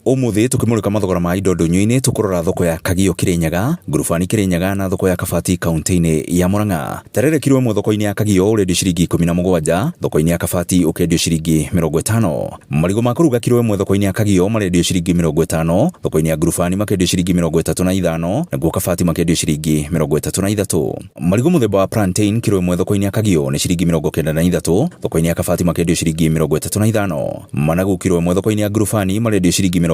Umuthi tukimulika mathogora ma indo ndunyu-ini tukurora thoko ya Kagio Kirinyaga, Ngurubani Kirinyaga na thoko ya Kabati kaunti-ini ya Murang'a. Terere kilo imwe thoko-ini ya Kagio urendio ciringi 17, thoko-ini ya Kabati ukendio ciringi 50. Marigo ma kuruga kilo imwe thoko-ini ya Kagio marendio ciringi 50, thoko-ini ya Ngurubani makendio ciringi 35, naguo Kabati makendio ciringi 33. Marigo muthemba wa plantain kilo imwe thoko-ini ya Kagio ni ciringi 93, thoko-ini ya Kabati makendio ciringi 35. Managu kilo imwe thoko-ini ya Ngurubani marendio ciringi 23,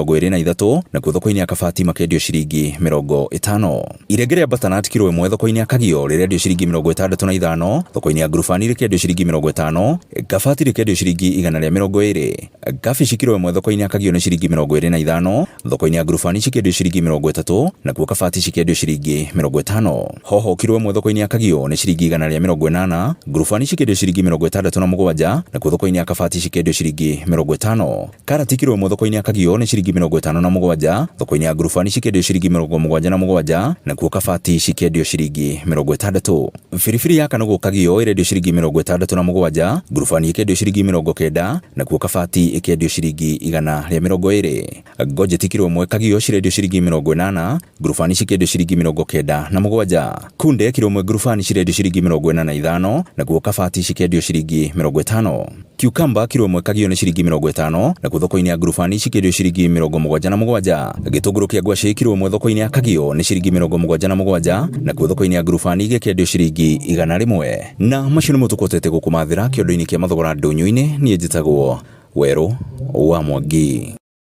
na thoko-ini ya Kabati makendio ciringi 50. Irengere ya butternut kilo imwe thoko-ini ya Kagio rirendio ciringi 65, thoko-ini ya Ngurubani rikendio ciringi 50, Kabati rikendio ciringi 120. Kabici kilo imwe thoko-ini ya Kagio ni ciringi 25, thoko-ini ya Ngurubani cikendio ciringi 30, na Kabati cikendio ciringi 50. Hoho kilo imwe thoko-ini ya Kagio ni ciringi 180, Ngurubani cikendio ciringi 67, na thoko-ini ya Kabati cikendio ciringi 50. Karati kilo imwe thoko-ini ya Kagio ni ciringi 57, thoko-ini ya Ngurubani cikendio ciringi 77, na Kabati cikendio ciringi 60. Firifiri ya kanogo Kagio irendio ciringi 67, Ngurubani ikendio ciringi 90, na Kabati ikendio ciringi 120. Ngojeti kilo imwe Kagio cirendio ciringi 80, Ngurubani cikendio ciringi 97. Kunde kilo imwe Ngurubani cirendio ciringi 45, na Kabati cikendio ciringi 50. Cucumber kilo imwe Kagio ni ciringi 50, na thoko-ini ya Ngurubani cikendio ciringi 77. Gitunguru kia ngwaci kilo imwe thoko-ini ya Kagio ni ciringi 77, na thoko-ini ya Ngurubani gikendio ciringi 100. Na macio nimo tukotete gukumathira kiondo-ini kia mathogora ndunyu-ini. Nie njitagwo Weru wa Mwangi.